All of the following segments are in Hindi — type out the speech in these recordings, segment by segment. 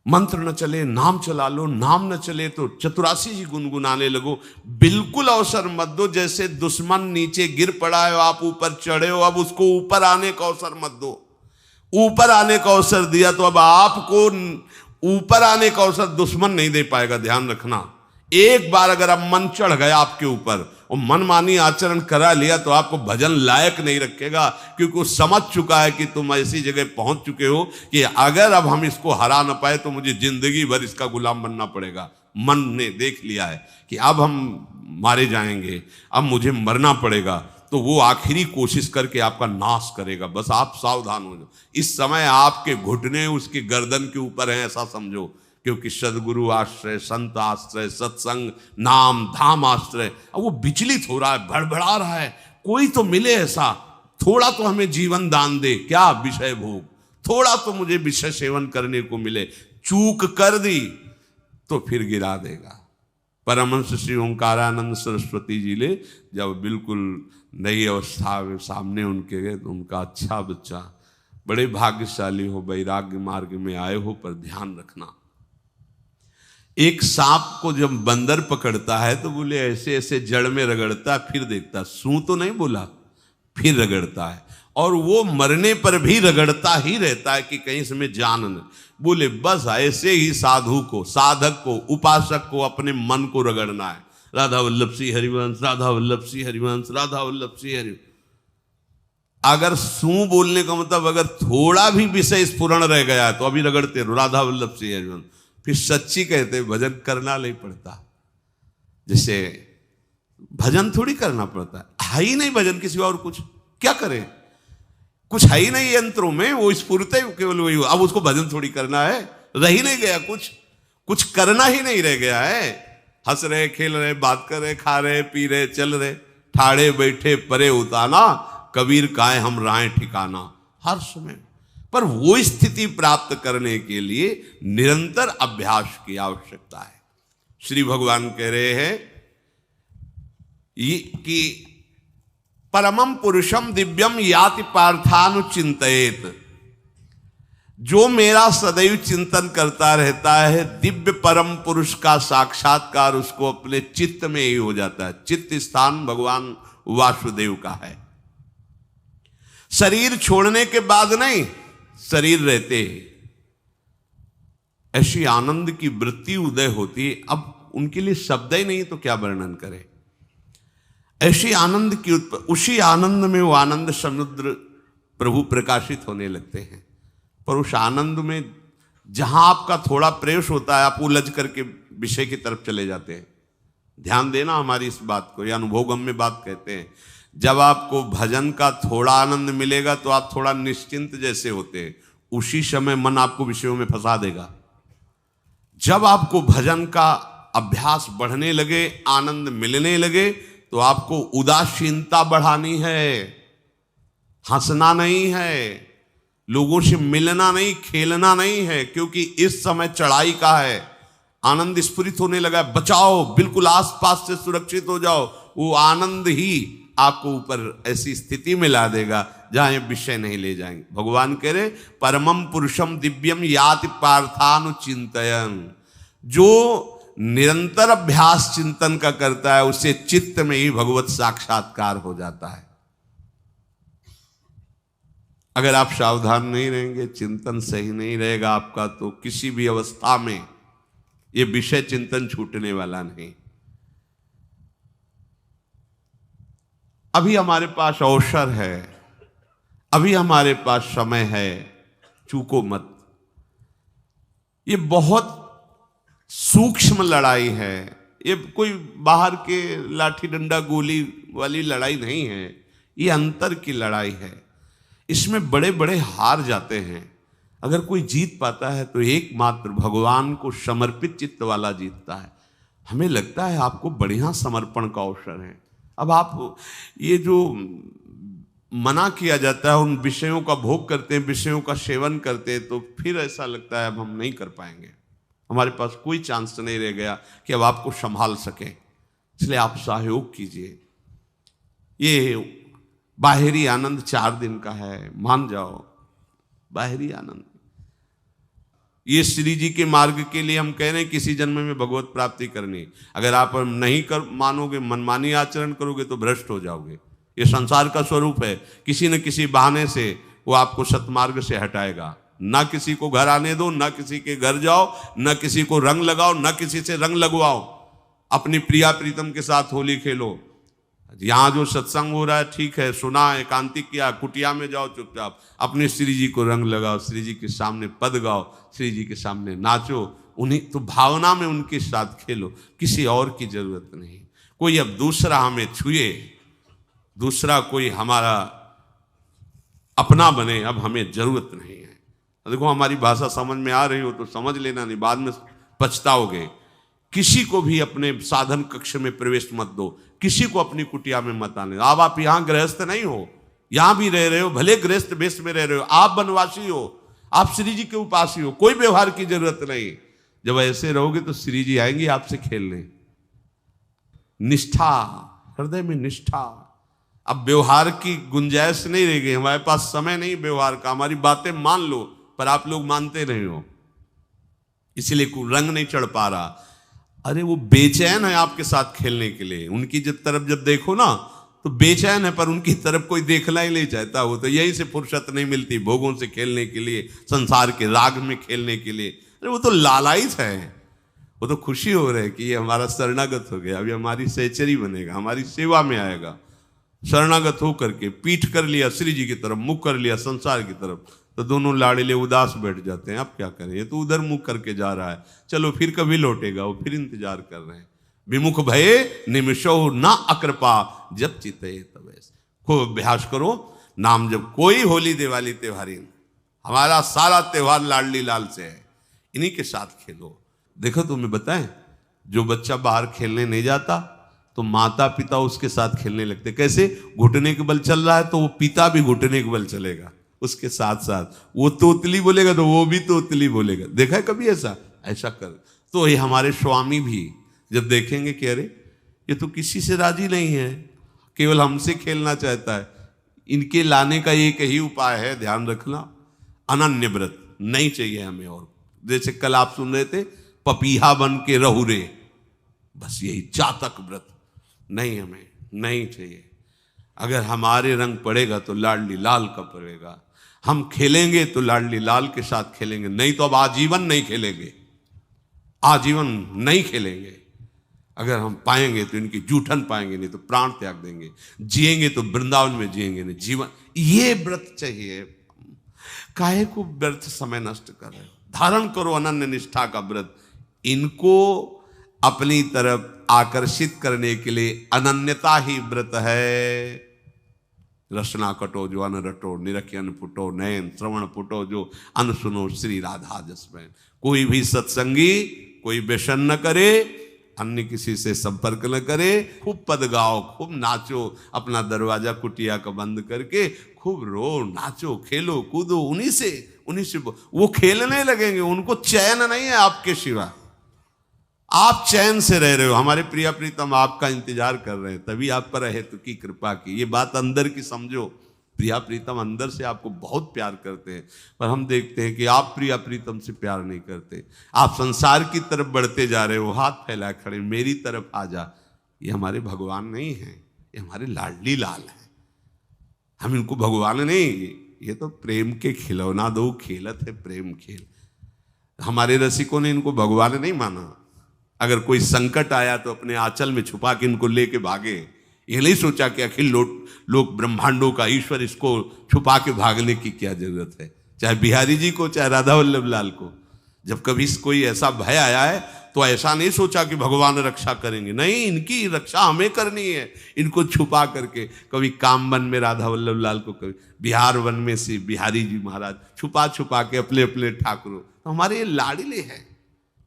मंत्र न चले नाम चला लो, नाम न चले तो चतुरासी जी गुनगुनाने लगो। बिल्कुल अवसर मत दो। जैसे दुश्मन नीचे गिर पड़ा है, आप ऊपर चढ़े हो, अब उसको ऊपर आने का अवसर मत दो। ऊपर आने का अवसर दिया तो अब आपको ऊपर आने का अवसर दुश्मन नहीं दे पाएगा। ध्यान रखना, एक बार अगर अब मन चढ़ गया आपके ऊपर और मनमानी आचरण करा लिया तो आपको भजन लायक नहीं रखेगा, क्योंकि वो समझ चुका है कि तुम ऐसी जगह पहुंच चुके हो कि अगर अब हम इसको हरा ना पाए तो मुझे जिंदगी भर इसका गुलाम बनना पड़ेगा। मन ने देख लिया है कि अब हम मारे जाएंगे, अब मुझे मरना पड़ेगा, तो वो आखिरी कोशिश करके आपका नाश करेगा। बस आप सावधान हो जाओ। इस समय आपके घुटने उसकी गर्दन के ऊपर हैं, ऐसा समझो, क्योंकि सदगुरु आश्रय, संत आश्रय, सत्संग, नाम धाम आश्रय, अब वो विचलित हो रहा है, भड़बड़ा रहा है। कोई तो मिले ऐसा, थोड़ा तो हमें जीवन दान दे, क्या विषय भोग, थोड़ा तो मुझे विषय सेवन करने को मिले। चूक कर दी तो फिर गिरा देगा। परमहंस श्री ओंकारानंद सरस्वती जी ले जब बिल्कुल नई अवस्था में सामने उनके गए तो उनका, अच्छा बच्चा, बड़े भाग्यशाली हो, वैराग्य मार्ग में आए हो, पर ध्यान रखना, एक सांप को जब बंदर पकड़ता है तो बोले ऐसे ऐसे जड़ में रगड़ता, फिर देखता, सू तो नहीं बोला, फिर रगड़ता है, और वो मरने पर भी रगड़ता ही रहता है कि कहीं इसमें जान न। बोले बस ऐसे ही साधु को, साधक को, उपासक को अपने मन को रगड़ना है। राधा वल्लभ सिंह हरिवंश, राधा वल्लभ सिंह हरिवंश, राधा वल्लभ सिंह हरिवंश। अगर सू बोलने का मतलब अगर थोड़ा भी विषय स्फुरण रह गया है तो अभी रगड़ते रहो, राधा वल्लभ सिंह हरिवंश। फिर सच्ची कहते भजन करना नहीं पड़ता। जैसे भजन थोड़ी करना पड़ता है ही नहीं भजन किसी और, कुछ क्या करें, कुछ है ही नहीं यंत्रों में, वो स्फुरते केवल वही। अब उसको भजन थोड़ी करना है, रह ही नहीं गया, कुछ करना ही नहीं रह गया है। हंस रहे, खेल रहे, बात कर रहे, खा रहे, पी रहे, चल रहे, ठाड़े बैठे परे उताना, कबीर काहे हम राय ठिकाना, हर समय। पर वो स्थिति प्राप्त करने के लिए निरंतर अभ्यास की आवश्यकता है। श्री भगवान कह रहे हैं कि परमम पुरुषम दिव्यम याति पार्थानुचिंतयेत, जो मेरा सदैव चिंतन करता रहता है, दिव्य परम पुरुष का साक्षात्कार उसको अपने चित्त में ही हो जाता है। चित्त स्थान भगवान वासुदेव का है। शरीर छोड़ने के बाद नहीं, शरीर रहते ऐसी आनंद की वृत्ति उदय होती, अब उनके लिए शब्द ही नहीं तो क्या वर्णन करें। ऐसी आनंद की उसी आनंद में वो आनंद समुद्र प्रभु प्रकाशित होने लगते हैं। पर उस आनंद में जहां आपका थोड़ा प्रवेश होता है, आप उलझ करके विषय की तरफ चले जाते हैं। ध्यान देना हमारी इस बात को, यह अनुभवगम्य बात कहते हैं। जब आपको भजन का थोड़ा आनंद मिलेगा तो आप थोड़ा निश्चिंत जैसे होते हैं, उसी समय मन आपको विषयों में फंसा देगा। जब आपको भजन का अभ्यास बढ़ने लगे, आनंद मिलने लगे, तो आपको उदासीनता बढ़ानी है, हंसना नहीं है, लोगों से मिलना नहीं, खेलना नहीं है, क्योंकि इस समय चढ़ाई का है। आनंद स्फुरित होने लगा, बचाओ, बिल्कुल आसपास से सुरक्षित हो जाओ। वो आनंद ही आपको ऊपर ऐसी स्थिति में ला देगा जहां ये विषय नहीं ले जाएंगे। भगवान कह रहे परमम पुरुषम दिव्यम याति पार्थानुचिंतयन्, जो निरंतर अभ्यास चिंतन का करता है उसे चित्त में ही भगवत साक्षात्कार हो जाता है। अगर आप सावधान नहीं रहेंगे, चिंतन सही नहीं रहेगा आपका, तो किसी भी अवस्था में ये विषय चिंतन छूटने वाला नहीं। अभी हमारे पास अवसर है, अभी हमारे पास समय है, चूको मत। ये बहुत सूक्ष्म लड़ाई है, ये कोई बाहर के लाठी डंडा गोली वाली लड़ाई नहीं है, ये अंतर की लड़ाई है। इसमें बड़े बड़े हार जाते हैं। अगर कोई जीत पाता है तो एकमात्र भगवान को समर्पित चित्त वाला जीतता है। हमें लगता है आपको बढ़िया समर्पण का अवसर है। अब आप ये जो मना किया जाता है, उन विषयों का भोग करते हैं, विषयों का सेवन करते हैं, तो फिर ऐसा लगता है अब हम नहीं कर पाएंगे, हमारे पास कोई चांस नहीं रह गया कि अब आपको संभाल सके। इसलिए आप सहयोग कीजिए। ये बाहरी आनंद 4 दिन का है, मान जाओ, बाहरी आनंद। ये श्री जी के मार्ग के लिए हम कह रहे हैं किसी जन्म में भगवत प्राप्ति करनी। अगर आप नहीं कर मानोगे, मनमानी आचरण करोगे तो भ्रष्ट हो जाओगे। ये संसार का स्वरूप है, किसी न किसी बहाने से वो आपको सतमार्ग से हटाएगा। ना किसी को घर आने दो, ना किसी के घर जाओ, ना किसी को रंग लगाओ, ना किसी से रंग लगवाओ। अपनी प्रिया प्रीतम के साथ होली खेलो। यहाँ जो सत्संग हो रहा है ठीक है, सुना, एकांतिक किया, कुटिया में जाओ चुपचाप, अपने श्री जी को रंग लगाओ, श्री जी के सामने पद गाओ, श्री जी के सामने नाचो, उन्हीं तो भावना में उनके साथ खेलो, किसी और की जरूरत नहीं। कोई अब दूसरा हमें छुए, दूसरा कोई हमारा अपना बने, अब हमें जरूरत नहीं है। देखो हमारी भाषा समझ में आ रही हो तो समझ लेना, नहीं बाद में पछताओगे। किसी को भी अपने साधन कक्ष में प्रवेश मत दो, किसी को अपनी कुटिया में मत आने। अब आप यहाँ गृहस्थ नहीं हो, यहाँ भी रह रहे हो, भले गृहस्थ वेश में रह रहे हो, आप वनवासी हो, आप श्री जी के उपासी हो, कोई व्यवहार की जरूरत नहीं। जब ऐसे रहोगे तो श्री जी आएंगे आपसे खेलने। निष्ठा, हृदय में निष्ठा। अब व्यवहार की गुंजाइश नहीं रह गई, हमारे पास समय नहीं व्यवहार का। हमारी बातें मान लो पर आप लोग मानते नहीं हो, इसलिए रंग नहीं चढ़ पा रहा। अरे वो बेचैन है आपके साथ खेलने के लिए, उनकी तरफ जब देखो ना तो बेचैन है, पर उनकी तरफ कोई देखना ही नहीं चाहता। वो तो यही से फुर्सत नहीं मिलती भोगों से खेलने के लिए, संसार के राग में खेलने के लिए। अरे वो तो लालायित है, वो तो खुशी हो रहे कि ये हमारा शरणागत हो गया, अभी हमारी सहचरी बनेगा, हमारी सेवा में आएगा। शरणागत हो करके पीठ कर लिया श्री जी की तरफ, मुख कर लिया संसार की तरफ, तो दोनों लाड़िले उदास बैठ जाते हैं। अब क्या करें, ये तो उधर मुख करके जा रहा है, चलो फिर कभी लौटेगा, वो फिर इंतजार कर रहे हैं। विमुख भये निमिषो ना अकृपा, जब चिते तब। खूब अभ्यास करो नाम। जब कोई होली दिवाली त्योहारी, हमारा सारा त्योहार लाडली लाल से है, इन्हीं के साथ खेलो। देखो तुम्हें बताएं, जो बच्चा बाहर खेलने नहीं जाता तो माता पिता उसके साथ खेलने लगते। कैसे? घुटने के बल चल रहा है तो वो पिता भी घुटने के बल चलेगा उसके साथ साथ। वो तोतली बोलेगा तो वो भी तोतली बोलेगा। देखा है कभी ऐसा? ऐसा कर। तो ये हमारे स्वामी भी जब देखेंगे कि अरे ये तो किसी से राजी नहीं है, केवल हमसे खेलना चाहता है, इनके लाने का एक ही उपाय है, ध्यान रखना, अनन्य व्रत नहीं चाहिए हमें। और जैसे कल आप सुन रहे थे, पपीहा बन के रहू रे, बस यही चातक व्रत नहीं, हमें नहीं चाहिए। अगर हमारे रंग पड़ेगा तो लाडली लाल का पड़ेगा। हम खेलेंगे तो लाडली लाल के साथ खेलेंगे, नहीं तो अब आजीवन नहीं खेलेंगे, आजीवन नहीं खेलेंगे। अगर हम पाएंगे तो इनकी जूठन पाएंगे, नहीं तो प्राण त्याग देंगे। जिएंगे तो वृंदावन में जिएंगे, नहीं जीवन। ये व्रत चाहिए। काहे को व्यर्थ समय नष्ट कर रहे हो? धारण करो अनन्य निष्ठा का व्रत। इनको अपनी तरफ आकर्षित करने के लिए अनन्यता ही व्रत है। रसना कटो जो अन रटो, निरखी अन फुटो, नयन श्रवण फुटो जो अन सुनो, श्री राधा जसमैन। कोई भी सत्संगी कोई व्यसन न करे, अन्य किसी से संपर्क न करे, खूब पद गाओ, खूब नाचो, अपना दरवाजा कुटिया का बंद करके खूब रो, नाचो, खेलो, कूदो, उन्हीं से वो खेलने लगेंगे। उनको चैन नहीं है आपके सिवा, आप चैन से रह रहे हो। हमारे प्रिया प्रीतम आपका इंतजार कर रहे हैं, तभी आप पर हेतु की कृपा की। ये बात अंदर की समझो। प्रिया प्रीतम अंदर से आपको बहुत प्यार करते हैं, पर हम देखते हैं कि आप प्रिया प्रीतम से प्यार नहीं करते। आप संसार की तरफ बढ़ते जा रहे हो, हाथ फैला खड़े, मेरी तरफ आ जा। ये हमारे भगवान नहीं है, ये हमारे लाडली लाल हैं। हम इनको भगवान नहीं, ये तो प्रेम के खिलौना दो खेलत है, प्रेम खेल। हमारे रसिकों ने इनको भगवान नहीं माना। अगर कोई संकट आया तो अपने आंचल में छुपा के इनको लेके भागे। ये नहीं सोचा कि अखिल लोक ब्रह्मांडों का ईश्वर, इसको छुपा के भागने की क्या जरूरत है। चाहे बिहारी जी को, चाहे राधा वल्लभ लाल को, जब कभी कोई ऐसा भय आया है तो ऐसा नहीं सोचा कि भगवान रक्षा करेंगे, नहीं, इनकी रक्षा हमें करनी है। इनको छुपा करके, कभी काम वन में राधा वल्लभ लाल को, कभी बिहार वन में से बिहारी जी महाराज, छुपा छुपा के अपने अपने ठाकुरों। तो हमारे ये लाडले हैं,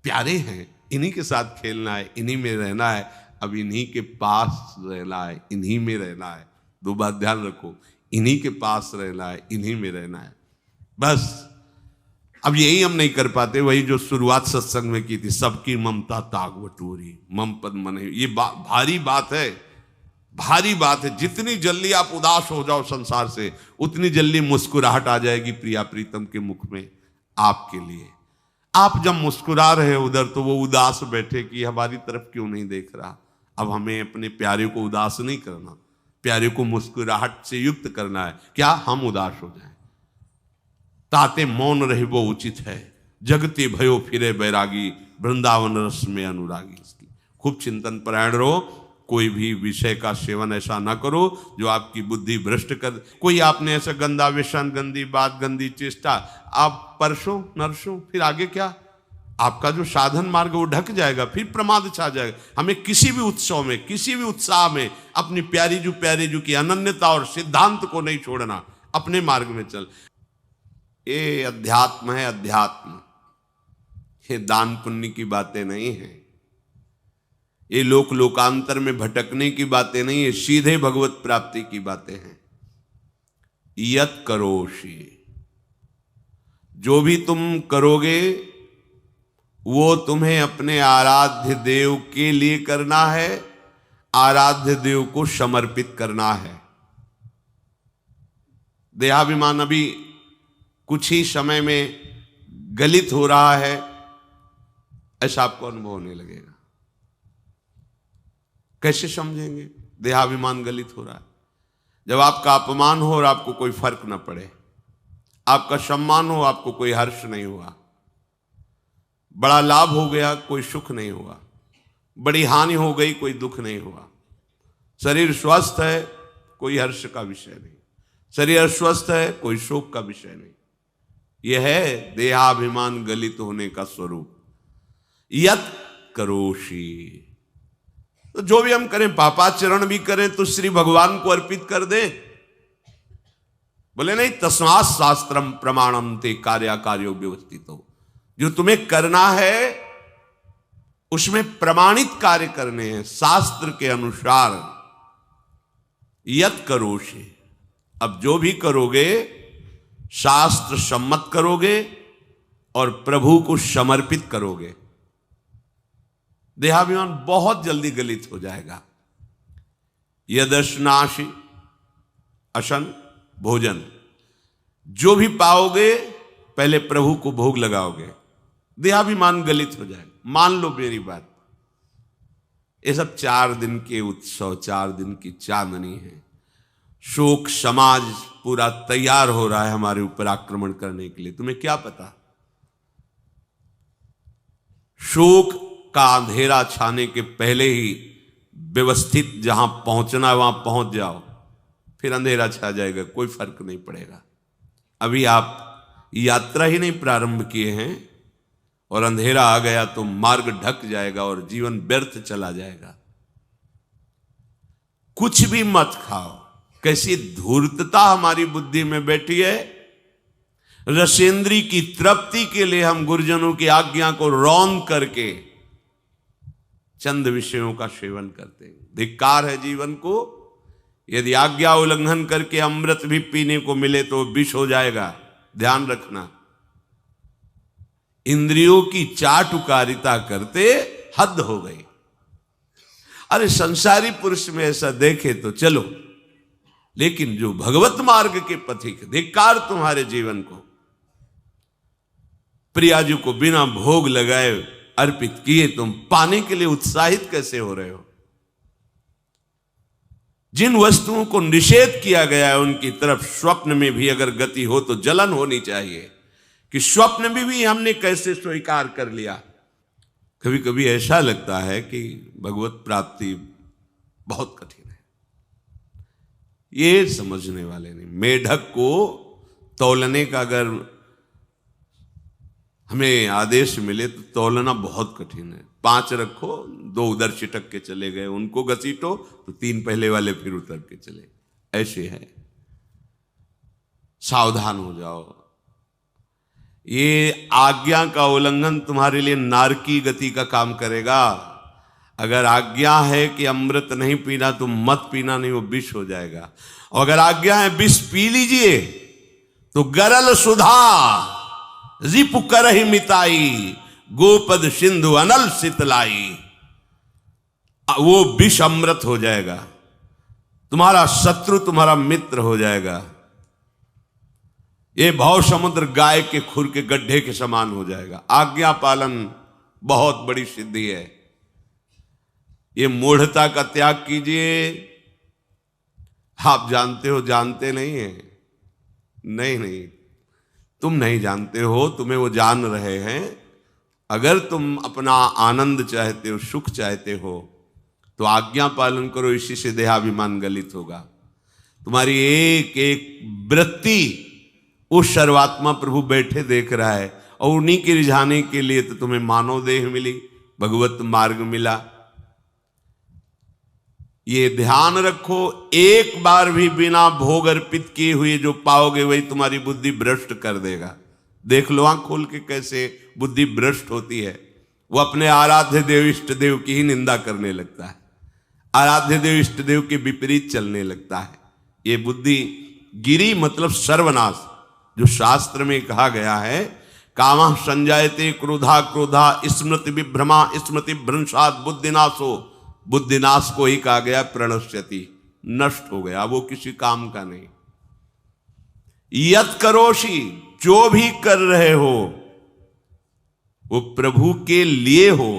प्यारे हैं, इन्हीं के साथ खेलना है, इन्हीं में रहना है। अब इन्हीं के पास रहना है, इन्हीं में रहना है। दो बात ध्यान रखो, इन्हीं के पास रहना है, इन्हीं में रहना है, बस। अब यही हम नहीं कर पाते, वही जो शुरुआत सत्संग में की थी, सबकी ममता ताग बटोरी, मम पद मन। ये भारी बात है, भारी बात है। जितनी जल्दी आप उदास हो जाओ संसार से, उतनी जल्दी मुस्कुराहट आ जाएगी प्रिया प्रीतम के मुख में आपके लिए। आप जब मुस्कुरा रहे उधर तो वो उदास बैठे कि हमारी तरफ क्यों नहीं देख रहा। अब हमें अपने प्यारे को उदास नहीं करना, प्यारे को मुस्कुराहट से युक्त करना है। क्या हम उदास हो जाएं? ताते मौन रहे वो उचित है, जगते भयो फिरे बैरागी, वृंदावन रस में अनुरागी। इसकी खूब चिंतन परायण रहो, कोई भी विषय का सेवन ऐसा ना करो जो आपकी बुद्धि भ्रष्ट कर। कोई आपने ऐसा गंदा व्यसन, गंदी बात, गंदी चेष्टा, आप परसों नरसों, फिर आगे क्या? आपका जो साधन मार्ग वो ढक जाएगा, फिर प्रमाद छा जाएगा। हमें किसी भी उत्सव में, किसी भी उत्साह में अपनी प्यारी जू की अनन्यता और सिद्धांत को नहीं छोड़ना, अपने मार्ग में चल। ये अध्यात्म है, अध्यात्म। ये दान पुण्य की बातें नहीं है, ये लोकांतर में भटकने की बातें नहीं है, सीधे भगवत प्राप्ति की बातें हैं। यत करोषि, जो भी तुम करोगे वो तुम्हें अपने आराध्य देव के लिए करना है, आराध्य देव को समर्पित करना है। देहाभिमान अभी कुछ ही समय में गलित हो रहा है, ऐसा आपको अनुभव होने लगेगा। कैसे समझेंगे? देहाभिमान गलित हो रहा है जब आपका अपमान हो और आपको कोई फर्क न पड़े, आपका सम्मान हो, आपको कोई हर्ष नहीं हुआ, बड़ा लाभ हो गया, कोई सुख नहीं हुआ, बड़ी हानि हो गई, कोई दुख नहीं हुआ, शरीर स्वस्थ है, कोई हर्ष का विषय नहीं, शरीर अस्वस्थ है, कोई शोक का विषय नहीं। यह है देहाभिमान गलित होने का स्वरूप। यत करोषि, तो जो भी हम करें, पापाचरण भी करें तो श्री भगवान को अर्पित कर दे। बोले नहीं, तस्मात् शास्त्रम प्रमाणम ते कार्याकार्यो व्यवस्थितो। जो तुम्हें करना है उसमें प्रमाणित कार्य करने हैं, शास्त्र के अनुसार। यत करोषि, अब जो भी करोगे शास्त्र सम्मत करोगे और प्रभु को समर्पित करोगे, देहाभिमान बहुत जल्दी गलित हो जाएगा। यदश्नाशी अशन भोजन, जो भी पाओगे पहले प्रभु को भोग लगाओगे, देहाभिमान गलित हो जाएगा। मान लो मेरी बात, ये सब 4 दिन के उत्सव, 4 दिन की चांदनी है। शोक समाज पूरा तैयार हो रहा है हमारे ऊपर आक्रमण करने के लिए। तुम्हें क्या पता, शोक का अंधेरा छाने के पहले ही व्यवस्थित जहां पहुंचना है वहां पहुंच जाओ, फिर अंधेरा छा जाएगा, कोई फर्क नहीं पड़ेगा। अभी आप यात्रा ही नहीं प्रारंभ किए हैं और अंधेरा आ गया तो मार्ग ढक जाएगा और जीवन व्यर्थ चला जाएगा। कुछ भी मत खाओ। कैसी धूर्तता हमारी बुद्धि में बैठी है। रसेंद्री की तृप्ति के लिए हम गुरुजनों की आज्ञा को रौंद करके चंद विषयों का सेवन करते हैं। धिक्कार है जीवन को। यदि आज्ञा उल्लंघन करके अमृत भी पीने को मिले तो विष हो जाएगा, ध्यान रखना। इंद्रियों की चाटुकारिता करते हद हो गई। अरे संसारी पुरुष में ऐसा देखे तो चलो, लेकिन जो भगवत मार्ग के पथिक, धिक्कार तुम्हारे जीवन को। प्रियाजू को बिना भोग लगाए अर्पित किए तुम पाने के लिए उत्साहित कैसे हो रहे हो? जिन वस्तुओं को निषेध किया गया है उनकी तरफ स्वप्न में भी अगर गति हो तो जलन होनी चाहिए कि स्वप्न में भी हमने कैसे स्वीकार कर लिया। कभी कभी ऐसा लगता है कि भगवत प्राप्ति बहुत कठिन है, ये समझने वाले नहीं। मेढक को तौलने का अगर हमें आदेश मिले तो तौलना बहुत कठिन है। 5 रखो, 2 उधर चिटक के चले गए, उनको घसीटो तो 3 पहले वाले फिर उतर के चले, ऐसे है। सावधान हो जाओ। ये आज्ञा का उल्लंघन तुम्हारे लिए नारकी गति का काम करेगा। अगर आज्ञा है कि अमृत नहीं पीना तो मत पीना, नहीं वो विष हो जाएगा। और अगर आज्ञा है विष पी लीजिए तो गरल सुधा रिपु करहि मिताई, गोपद सिंधु अनल शीतलाई। वो विष अमृत हो जाएगा, तुम्हारा शत्रु तुम्हारा मित्र हो जाएगा। ये भव समुद्र गाय के खुर के गड्ढे के समान हो जाएगा। आज्ञा पालन बहुत बड़ी सिद्धि है। ये मूढ़ता का त्याग कीजिए। आप जानते हो, जानते नहीं है? नहीं, तुम नहीं जानते हो, तुम्हें वो जान रहे हैं। अगर तुम अपना आनंद चाहते हो, सुख चाहते हो, तो आज्ञा पालन करो। इसी से देहाभिमान गलित होगा। तुम्हारी एक एक वृत्ति उस सर्वात्मा प्रभु बैठे देख रहा है, और उन्हीं के रिझाने के लिए तो तुम्हें मानव देह मिली, भगवत मार्ग मिला। ये ध्यान रखो, एक बार भी बिना भोग अर्पित किए हुए जो पाओगे वही तुम्हारी बुद्धि भ्रष्ट कर देगा। देख लो आंख खोल के कैसे बुद्धि भ्रष्ट होती है। वो अपने आराध्य देव इष्ट देव की ही निंदा करने लगता है, आराध्य देव इष्ट देव के विपरीत चलने लगता है। ये बुद्धि गिरी मतलब सर्वनाश, जो शास्त्र में कहा गया है, कामः संजायते क्रोधा क्रोधा स्मृति विभ्रमा स्मृति भ्रंशात् बुद्धिनाशो। बुद्धिनाश को ही कहा गया प्रणश्यति, नष्ट हो गया, वो किसी काम का नहीं। यत करोषि, जो भी कर रहे हो वो प्रभु के लिए हो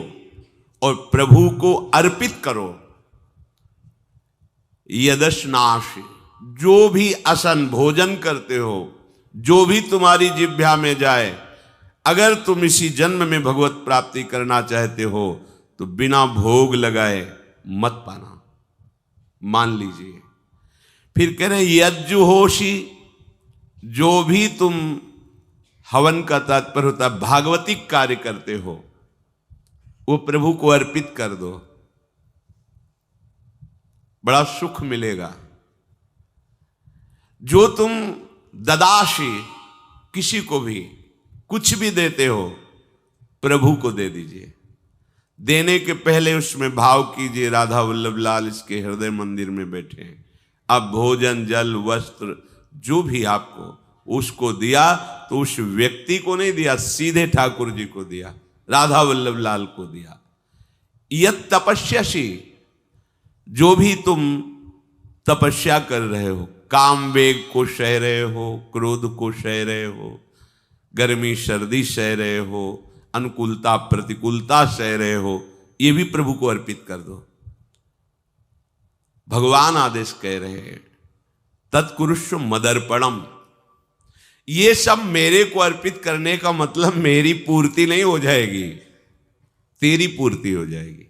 और प्रभु को अर्पित करो। यदश्नाश, जो भी असन भोजन करते हो, जो भी तुम्हारी जिह्वा में जाए, अगर तुम इसी जन्म में भगवत प्राप्ति करना चाहते हो तो बिना भोग लगाए मत पाना, मान लीजिए। फिर कह रहे यज्जुहोषि, जो भी तुम, हवन का तात्पर्य होता है भागवतिक कार्य करते हो, वो प्रभु को अर्पित कर दो, बड़ा सुख मिलेगा। जो तुम ददाशी, किसी को भी कुछ भी देते हो, प्रभु को दे दीजिए। देने के पहले उसमें भाव कीजिए, राधा वल्लभ लाल इसके हृदय मंदिर में बैठे हैं। अब भोजन जल वस्त्र जो भी आपको उसको दिया तो उस व्यक्ति को नहीं दिया, सीधे ठाकुर जी को दिया, राधा वल्लभ लाल को दिया। यत तपस्यासी, जो भी तुम तपस्या कर रहे हो, काम वेग को सह रहे हो, क्रोध को सह रहे हो, गर्मी सर्दी सह रहे हो, अनुकूलता प्रतिकूलता सह रहे हो, ये भी प्रभु को अर्पित कर दो। भगवान आदेश कह रहे हैं तत्कुरुष्व मदर्पणम। ये सब मेरे को अर्पित करने का मतलब मेरी पूर्ति नहीं हो जाएगी, तेरी पूर्ति हो जाएगी।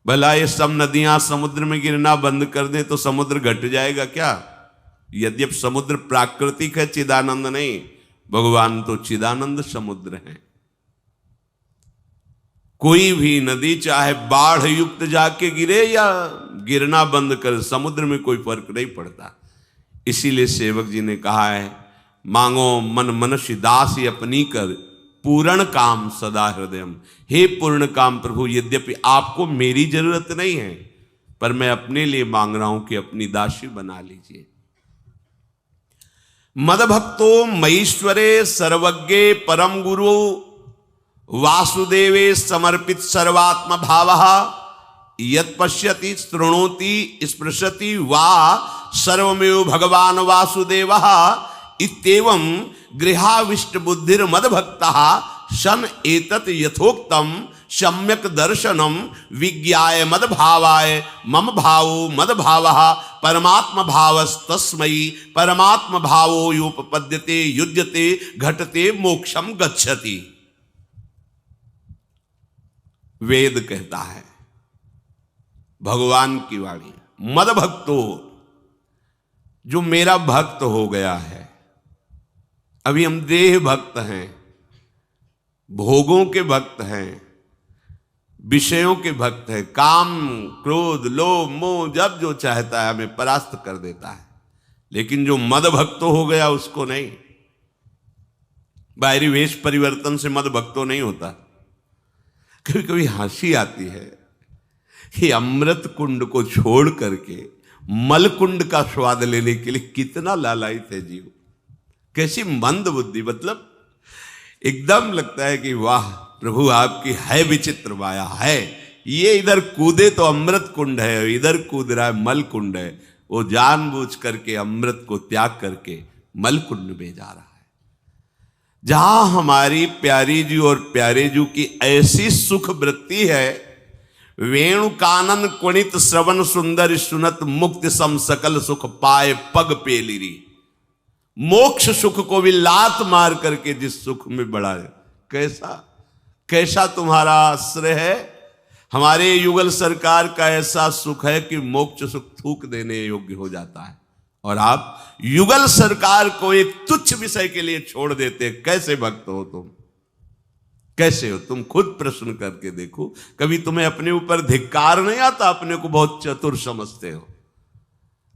भला ये सब नदियां समुद्र में गिरना बंद कर दें तो समुद्र घट जाएगा क्या? यद्यप समुद्र प्राकृतिक है, चिदानंद नहीं, भगवान तो चिदानंद समुद्र है। कोई भी नदी चाहे बाढ़ युक्त जाके गिरे या गिरना बंद कर, समुद्र में कोई फर्क नहीं पड़ता। इसीलिए सेवक जी ने कहा है, मांगो मन मनुष्य दासी अपनी कर, पूर्ण काम सदा हृदयम। हे पूर्ण काम प्रभु, यद्यपि आपको मेरी जरूरत नहीं है, पर मैं अपने लिए मांग रहा हूं कि अपनी दासी बना लीजिए। मद भक्तो मईश्वरे सर्वज्ञे परम गुरु वासुदेवे समर्पित सर्वात्म भावः यत् पश्यति शृणोति स्पृशति वा सर्वमेव भगवान वासुदेवः इत्येवं गृहाविष्ट बुद्धिर मद भक्तः सन एतत् यथोक्तम सम्यक दर्शनम विज्ञाय मद भावाय मम भावो मद भावः परमात्म भावस्तस्मै परमात्म भावो योपपद्यते युज्यते घटते मोक्षम गच्छति। वेद कहता है, भगवान की वाणी, मद भक्तो, जो मेरा भक्त हो गया है। अभी हम देह भक्त हैं, भोगों के भक्त हैं, विषयों के भक्त हैं, काम क्रोध लोभ मोह जब जो चाहता है हमें परास्त कर देता है। लेकिन जो मद भक्त हो गया उसको नहीं। बाहरी वेश परिवर्तन से मद भक्तो नहीं होता। कभी कभी हंसी आती है कि अमृत कुंड को छोड़ करके मल कुंड का स्वाद लेने के लिए कितना लालायित है जीव। कैसी मंद बुद्धि, मतलब एकदम लगता है कि वाह प्रभु आपकी है विचित्र माया है। ये इधर कूदे तो अमृत कुंड है, इधर कूद रहा है मल कुंड है। वो जानबूझ करके अमृत को त्याग करके मल कुंड में जा रहा है। जहां हमारी प्यारी जी और प्यारे जी की ऐसी सुख वृत्ति है, वेणु कानन कुणित श्रवण सुंदर सुनत मुक्ति सम सकल सुख पाए पग पेलिरी। मोक्ष सुख को भी लात मार करके जिस सुख में बढ़ा है, कैसा कैसा तुम्हारा आश्रय है। हमारे युगल सरकार का ऐसा सुख है कि मोक्ष सुख थूक देने योग्य हो जाता है, और आप युगल सरकार को एक तुच्छ विषय के लिए छोड़ देते। कैसे भक्त हो तुम, कैसे हो तुम? खुद प्रश्न करके देखो। कभी तुम्हें अपने ऊपर धिक्कार नहीं आता? अपने को बहुत चतुर समझते हो,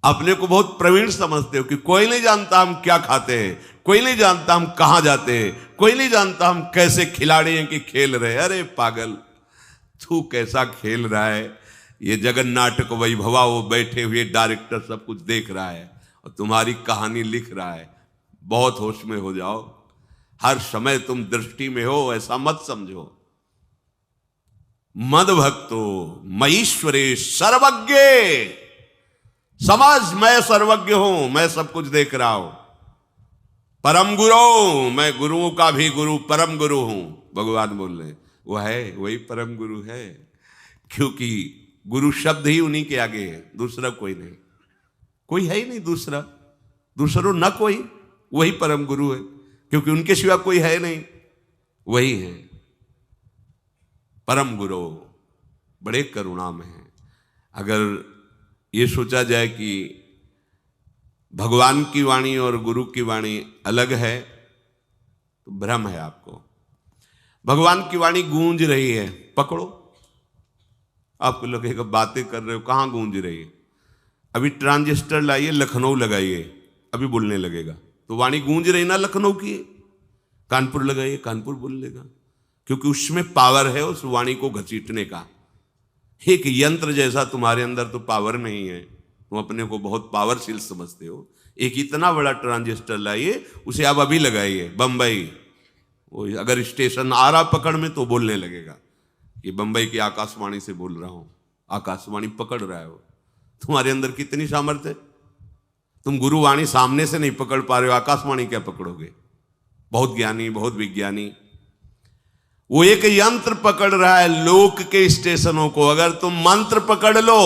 अपने को बहुत प्रवीण समझते हो कि कोई नहीं जानता हम क्या खाते हैं, कोई नहीं जानता हम कहां जाते हैं, कोई नहीं जानता हम कैसे खिलाड़ी हैं कि खेल रहे हैं। अरे पागल, तू कैसा खेल रहा है। ये जगन नाटक वैभवा, वो बैठे हुए डायरेक्टर सब कुछ देख रहा है और तुम्हारी कहानी लिख रहा है। बहुत होश में हो जाओ, हर समय तुम दृष्टि में हो, ऐसा मत समझो। मद भक्तो मईश्वरे सर्वज्ञ, समझ मैं सर्वज्ञ हूं, मैं सब कुछ देख रहा हूं। परम गुरु, मैं गुरुओं का भी गुरु, परम गुरु हूं। भगवान बोल रहे वो है, वही परम गुरु है, क्योंकि गुरु शब्द ही उन्हीं के आगे है, दूसरा कोई नहीं, कोई है ही नहीं दूसरा, दूसरो न कोई, वही परम गुरु है, क्योंकि उनके सिवा कोई है नहीं, वही है परम गुरु। बड़े करुणा में है। अगर ये सोचा जाए कि भगवान की वाणी और गुरु की वाणी अलग है तो भ्रम है आपको। भगवान की वाणी गूंज रही है, पकड़ो। आपको लगेगा बातें कर रहे हो, कहां गूंज रही है? अभी ट्रांजिस्टर लाइए, लखनऊ लगाइए, अभी बोलने लगेगा। तो वाणी गूंज रही ना लखनऊ की। कानपुर लगाइए, कानपुर बोल लेगा, क्योंकि उसमें पावर है उस वाणी को घसीटने का। एक यंत्र जैसा तुम्हारे अंदर तो पावर नहीं है, तुम अपने को बहुत पावरशील समझते हो। एक इतना बड़ा ट्रांजिस्टर लाइए, उसे आप अभी लगाइए बंबई, वो अगर स्टेशन आ रहा पकड़ में तो बोलने लगेगा कि बंबई की आकाशवाणी से बोल रहा हूं। आकाशवाणी पकड़ रहा है वो। तुम्हारे अंदर कितनी सामर्थ्य है। तुम गुरुवाणी सामने से नहीं पकड़ पा रहे हो, आकाशवाणी क्या पकड़ोगे? बहुत ज्ञानी, बहुत विज्ञानी, वो एक यंत्र पकड़ रहा है लोक के स्टेशनों को। अगर तुम मंत्र पकड़ लो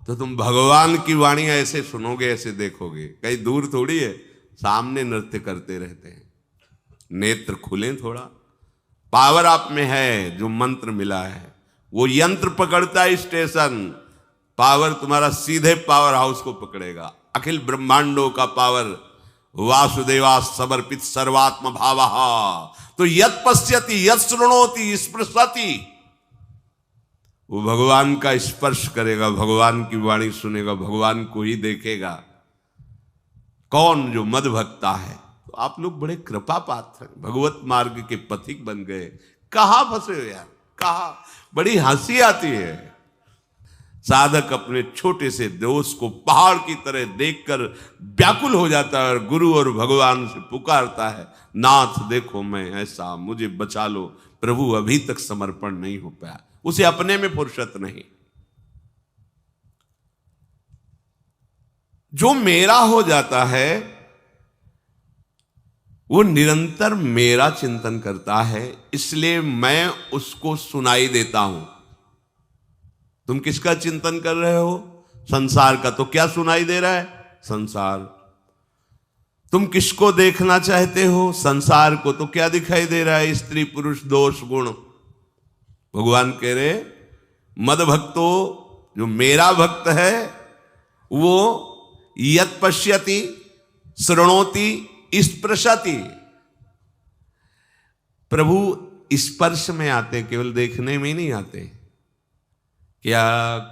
तो तुम भगवान की वाणी ऐसे सुनोगे, ऐसे देखोगे, कहीं दूर थोड़ी है, सामने नृत्य करते रहते हैं। नेत्र खुलें थोड़ा, पावर आप में है, जो मंत्र मिला है वो यंत्र पकड़ता है स्टेशन। पावर तुम्हारा सीधे पावर हाउस को पकड़ेगा। अखिल ब्रह्मांडों का पावर वासुदेवा समर्पित सर्वात्म भावः। तो यत् पश्यति यत् शृणोति स्पृशति, वो भगवान का स्पर्श करेगा, भगवान की वाणी सुनेगा, भगवान को ही देखेगा। कौन? जो मद भक्ता है। तो आप लोग बड़े कृपा पात्र हैं, भगवत मार्ग के पथिक बन गए। कहां फंसे हो यार, कहां? बड़ी हंसी आती है। साधक अपने छोटे से दोष को पहाड़ की तरह देखकर व्याकुल हो जाता है और गुरु और भगवान से पुकारता है, नाथ देखो मैं ऐसा, मुझे बचा लो। प्रभु अभी तक समर्पण नहीं हो पाया, उसे अपने में फुर्सत नहीं। जो मेरा हो जाता है वो निरंतर मेरा चिंतन करता है, इसलिए मैं उसको सुनाई देता हूं। तुम किसका चिंतन कर रहे हो? संसार का। तो क्या सुनाई दे रहा है? संसार। तुम किसको देखना चाहते हो? संसार को। तो क्या दिखाई दे रहा है? स्त्री पुरुष दोष गुण। भगवान कह रहे मद भक्तो, जो मेरा भक्त है वो यत् पश्यति शृणोति स्पृशति। प्रभु स्पर्श में आते, केवल देखने में ही नहीं आते। क्या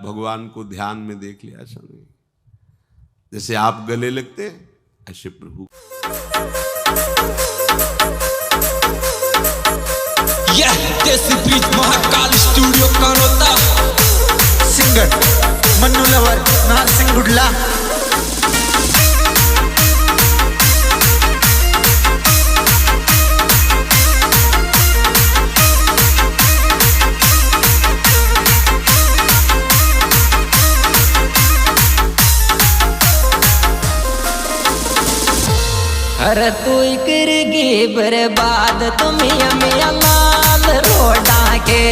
भगवान को ध्यान में देख लिया? ऐसा नहीं। जैसे आप गले लगते ऐसे प्रभु। यह देसी bridge Mahakal studio Kanota. Singer Mannu lover नार सिंह गुडला। पर तू करगी बर्बाद तुम्हें मिया लाल रोडा के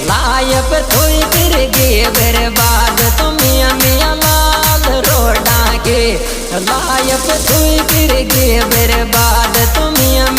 लायब तू करगी बर्बाद तुम्हें मिया लाल रोडा के लायब तू करगी बर्बाद तुम्हें